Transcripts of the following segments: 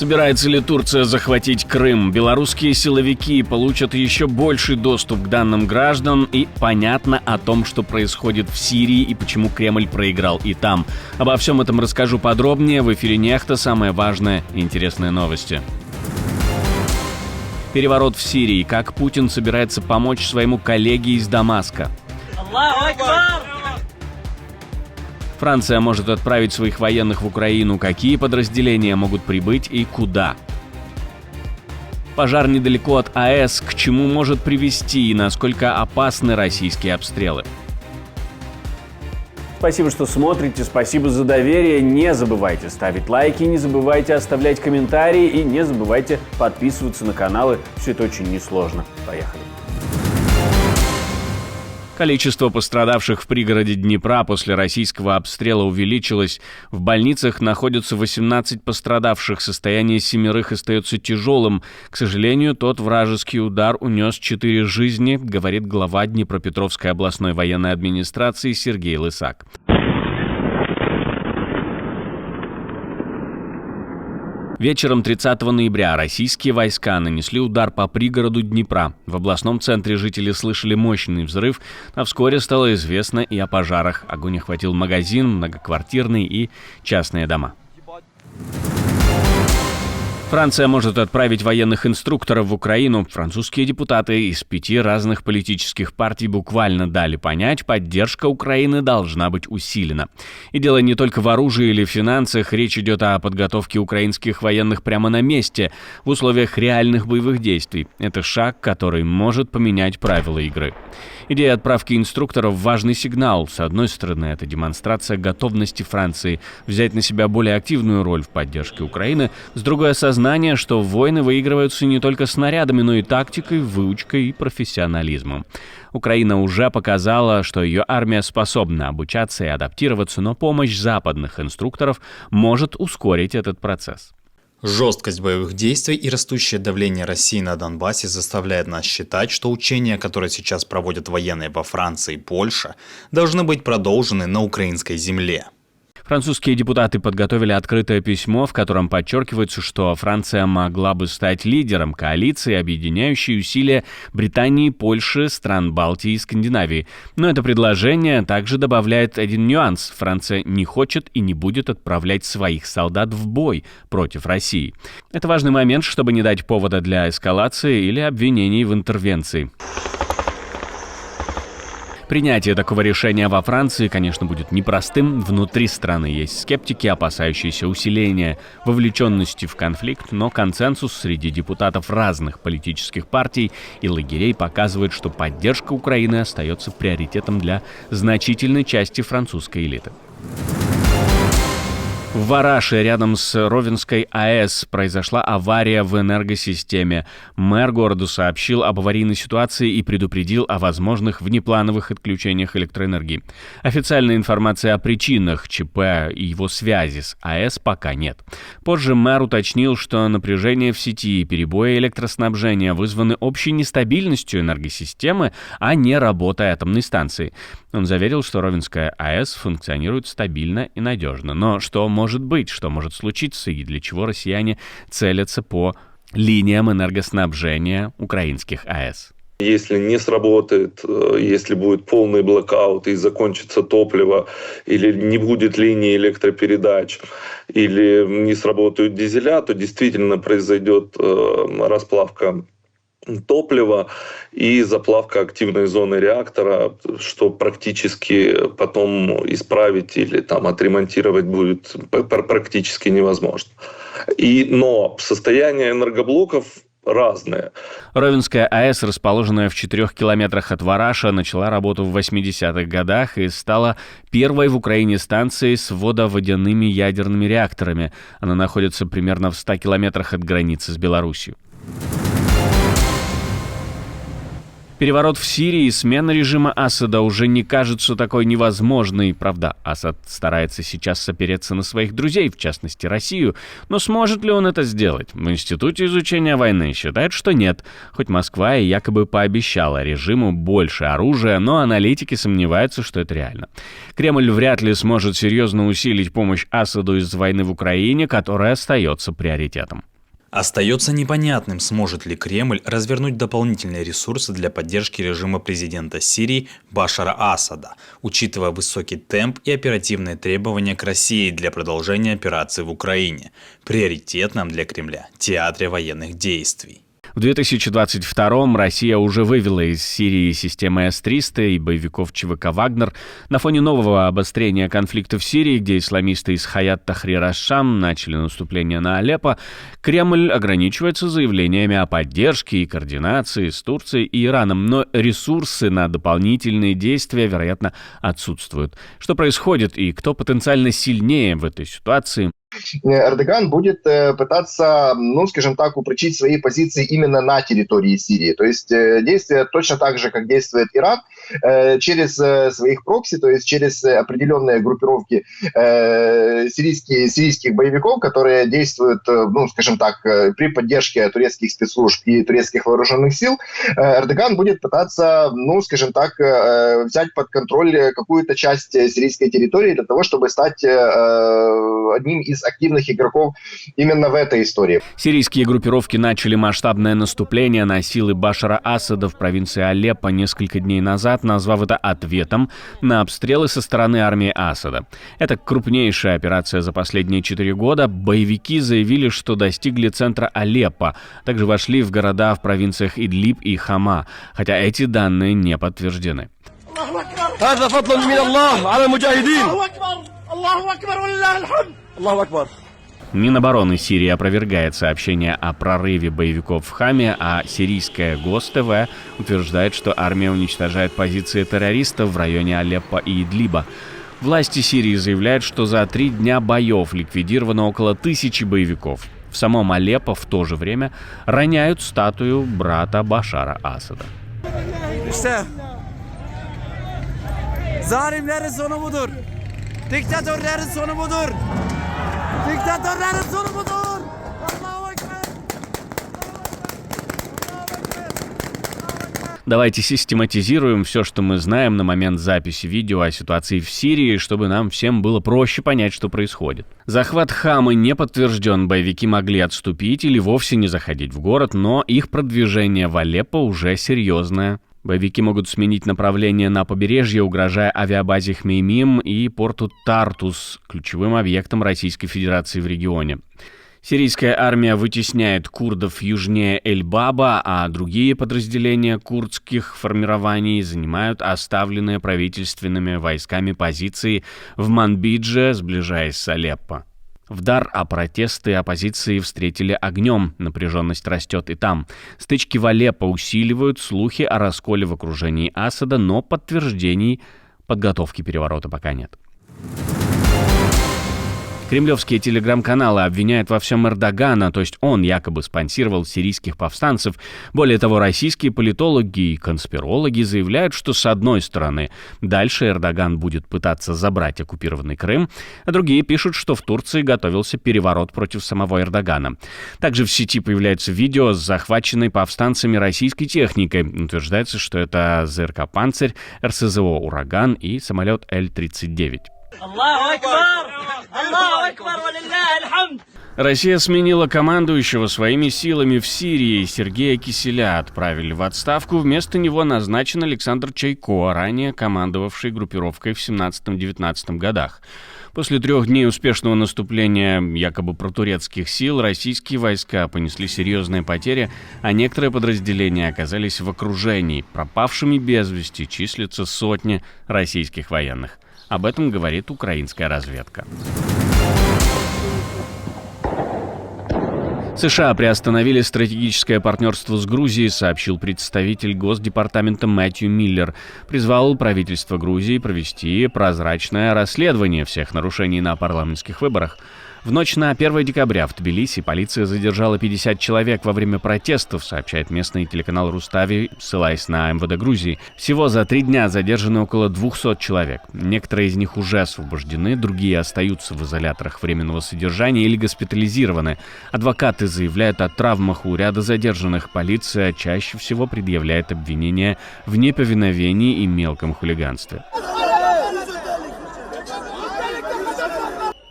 Собирается ли Турция захватить Крым? Белорусские силовики получат еще больший доступ к данным граждан, и понятно о том, что происходит в Сирии и почему Кремль проиграл и там. Обо всем этом расскажу подробнее. В эфире Нехта. Самые важные и интересные новости. Переворот в Сирии. Как Путин собирается помочь своему коллеге из Дамаска? Франция может отправить своих военных в Украину. Какие подразделения могут прибыть и куда? Пожар недалеко от АЭС. К чему может привести и насколько опасны российские обстрелы? Спасибо, что смотрите, спасибо за доверие. Не забывайте ставить лайки, не забывайте оставлять комментарии и не забывайте подписываться на каналы. Все это очень несложно. Поехали. Количество пострадавших в пригороде Днепра после российского обстрела увеличилось. В больницах находятся 18 пострадавших. Состояние 7 остается тяжелым. К сожалению, тот вражеский удар унес 4 жизни, говорит глава Днепропетровской областной военной администрации Сергей Лысак. Вечером 30 ноября российские войска нанесли удар по пригороду Днепра. В областном центре жители слышали мощный взрыв, а вскоре стало известно и о пожарах. Огонь охватил магазин, многоквартирные и частные дома. Франция может отправить военных инструкторов в Украину. Французские депутаты из 5 разных политических партий буквально дали понять, поддержка Украины должна быть усилена. И дело не только в оружии или финансах, речь идет о подготовке украинских военных прямо на месте, в условиях реальных боевых действий. Это шаг, который может поменять правила игры. Идея отправки инструкторов – важный сигнал. С одной стороны, это демонстрация готовности Франции взять на себя более активную роль в поддержке Украины. С другой – осознание, что войны выигрываются не только снарядами, но и тактикой, выучкой и профессионализмом. Украина уже показала, что ее армия способна обучаться и адаптироваться, но помощь западных инструкторов может ускорить этот процесс. Жесткость боевых действий и растущее давление России на Донбассе заставляет нас считать, что учения, которые сейчас проводят военные во Франции и Польше, должны быть продолжены на украинской земле. Французские депутаты подготовили открытое письмо, в котором подчеркивается, что Франция могла бы стать лидером коалиции, объединяющей усилия Британии, Польши, стран Балтии и Скандинавии. Но это предложение также добавляет один нюанс. Франция не хочет и не будет отправлять своих солдат в бой против России. Это важный момент, чтобы не дать повода для эскалации или обвинений в интервенции. Принятие такого решения во Франции, конечно, будет непростым. Внутри страны есть скептики, опасающиеся усиления вовлеченности в конфликт, но консенсус среди депутатов разных политических партий и лагерей показывает, что поддержка Украины остается приоритетом для значительной части французской элиты. В Вараше, рядом с Ровенской АЭС, произошла авария в энергосистеме. Мэр города сообщил об аварийной ситуации и предупредил о возможных внеплановых отключениях электроэнергии. Официальной информации о причинах ЧП и его связи с АЭС пока нет. Позже мэр уточнил, что напряжение в сети и перебои электроснабжения вызваны общей нестабильностью энергосистемы, а не работой атомной станции. Он заверил, что Ровенская АЭС функционирует стабильно и надежно. Но что может случиться и для чего россияне целятся по линиям энергоснабжения украинских АЭС? Если не сработает, если будет полный блэкаут и закончится топливо, или не будет линии электропередач, или не сработают дизеля, то действительно произойдет расплавка топлива и заплавка активной зоны реактора, что практически потом исправить или отремонтировать будет практически невозможно. Но состояние энергоблоков разные. Ровенская АЭС, расположенная в 4 километрах от Вараша, начала работу в 80-х годах и стала первой в Украине станцией с водоводяными ядерными реакторами. Она находится примерно в 100 километрах от границы с Беларусью. Переворот в Сирии и смена режима Асада уже не кажутся такой невозможной. Правда, Асад старается сейчас опереться на своих друзей, в частности Россию. Но сможет ли он это сделать? В Институте изучения войны считают, что нет. Хоть Москва и якобы пообещала режиму больше оружия, но аналитики сомневаются, что это реально. Кремль вряд ли сможет серьезно усилить помощь Асаду из-за войны в Украине, которая остается приоритетом. Остается непонятным, сможет ли Кремль развернуть дополнительные ресурсы для поддержки режима президента Сирии Башара Асада, учитывая высокий темп и оперативные требования к России для продолжения операции в Украине, приоритетном для Кремля театре военных действий. В 2022-м Россия уже вывела из Сирии системы С-300 и боевиков ЧВК «Вагнер». На фоне нового обострения конфликта в Сирии, где исламисты из Хаят Тахрир аш-Шам начали наступление на Алеппо, Кремль ограничивается заявлениями о поддержке и координации с Турцией и Ираном, но ресурсы на дополнительные действия, вероятно, отсутствуют. Что происходит и кто потенциально сильнее в этой ситуации? Эрдоган будет пытаться, скажем так, упрочить свои позиции именно на территории Сирии. То есть действия точно так же, как действует Иран, через своих прокси, то есть через определенные группировки сирийских боевиков, которые действуют, скажем так, при поддержке турецких спецслужб и турецких вооруженных сил. Эрдоган будет пытаться, скажем так, взять под контроль какую-то часть сирийской территории для того, чтобы стать одним из активных игроков именно в этой истории. Сирийские группировки начали масштабное наступление на силы Башара Асада в провинции Алеппо несколько дней назад, назвав это ответом на обстрелы со стороны армии Асада. Это крупнейшая операция за последние 4 года. Боевики заявили, что достигли центра Алеппо, также вошли в города в провинциях Идлиб и Хама, хотя эти данные не подтверждены. Минобороны Сирии опровергает сообщение о прорыве боевиков в Хаме, а сирийская ГОС-ТВ утверждает, что армия уничтожает позиции террористов в районе Алеппо и Идлиба. Власти Сирии заявляют, что за 3 дня боев ликвидировано около 1000 боевиков. В самом Алеппо в то же время роняют статую брата Башара Асада. Zalimlerin sonu budur. Diktatörlerin sonu budur. Diktatörlerin sonu budur. Allahu Ekber. Давайте систематизируем все, что мы знаем на момент записи видео о ситуации в Сирии, чтобы нам всем было проще понять, что происходит. Захват Хамы не подтвержден, боевики могли отступить или вовсе не заходить в город, но их продвижение в Алеппо уже серьезное. Боевики могут сменить направление на побережье, угрожая авиабазе Хмеймим и порту Тартус, ключевым объектом Российской Федерации в регионе. Сирийская армия вытесняет курдов южнее Эль-Баба, а другие подразделения курдских формирований занимают оставленные правительственными войсками позиции в Манбидже, сближаясь с Алеппо. В Дар протесты оппозиции встретили огнем, напряженность растет и там. Стычки в Алеппо усиливают, слухи о расколе в окружении Асада, но подтверждений подготовки переворота пока нет. Кремлевские телеграм-каналы обвиняют во всем Эрдогана, то есть он якобы спонсировал сирийских повстанцев. Более того, российские политологи и конспирологи заявляют, что с одной стороны дальше Эрдоган будет пытаться забрать оккупированный Крым, а другие пишут, что в Турции готовился переворот против самого Эрдогана. Также в сети появляется видео с захваченной повстанцами российской техникой. Утверждается, что это ЗРК «Панцирь», РСЗО «Ураган» и самолет Л-39. Россия сменила командующего своими силами в Сирии. Сергея Киселя отправили в отставку. Вместо него назначен Александр Чайко, ранее командовавший группировкой в 17-19 годах. После 3 дней успешного наступления якобы протурецких сил российские войска понесли серьезные потери, а некоторые подразделения оказались в окружении. Пропавшими без вести числятся сотни российских военных. Об этом говорит украинская разведка. США приостановили стратегическое партнерство с Грузией, сообщил представитель Госдепартамента Мэтью Миллер. Призвал правительство Грузии провести прозрачное расследование всех нарушений на парламентских выборах. В ночь на 1 декабря в Тбилиси полиция задержала 50 человек во время протестов, сообщает местный телеканал Рустави, ссылаясь на МВД Грузии. Всего за 3 дня задержаны около 200 человек. Некоторые из них уже освобождены, другие остаются в изоляторах временного содержания или госпитализированы. Адвокаты заявляют о травмах у ряда задержанных. Полиция чаще всего предъявляет обвинения в неповиновении и мелком хулиганстве.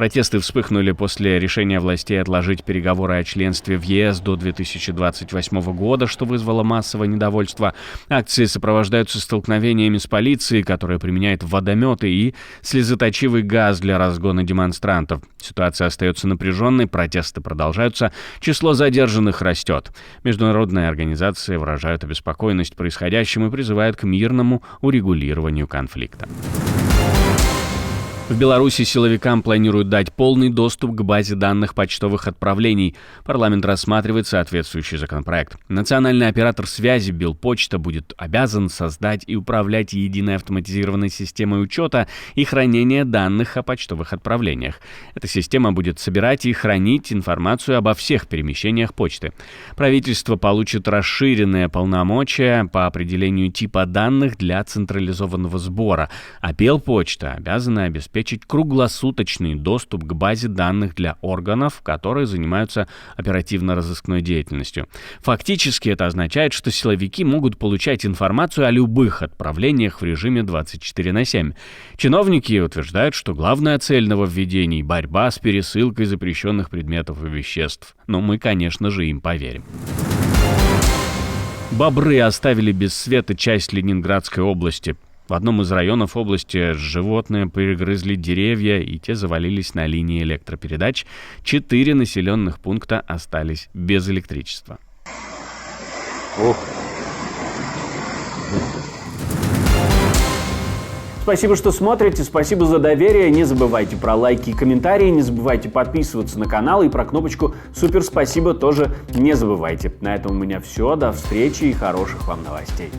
Протесты вспыхнули после решения властей отложить переговоры о членстве в ЕС до 2028 года, что вызвало массовое недовольство. Акции сопровождаются столкновениями с полицией, которая применяет водометы и слезоточивый газ для разгона демонстрантов. Ситуация остается напряженной, протесты продолжаются, число задержанных растет. Международные организации выражают обеспокоенность происходящим и призывают к мирному урегулированию конфликта. В Беларуси силовикам планируют дать полный доступ к базе данных почтовых отправлений. Парламент рассматривает соответствующий законопроект. Национальный оператор связи Белпочта будет обязан создать и управлять единой автоматизированной системой учета и хранения данных о почтовых отправлениях. Эта система будет собирать и хранить информацию обо всех перемещениях почты. Правительство получит расширенные полномочия по определению типа данных для централизованного сбора, а Белпочта обязана обеспечить круглосуточный доступ к базе данных для органов, которые занимаются оперативно-розыскной деятельностью. Фактически это означает, что силовики могут получать информацию о любых отправлениях в режиме 24/7. Чиновники утверждают, что главная цель нововведений – борьба с пересылкой запрещенных предметов и веществ. Но мы, конечно же, им поверим. Бобры оставили без света часть Ленинградской области. В одном из районов области животные перегрызли деревья, и те завалились на линии электропередач. 4 населенных пункта остались без электричества. Спасибо, что смотрите, спасибо за доверие. Не забывайте про лайки и комментарии, не забывайте подписываться на канал и про кнопочку «Супер спасибо» тоже не забывайте. На этом у меня все. До встречи и хороших вам новостей.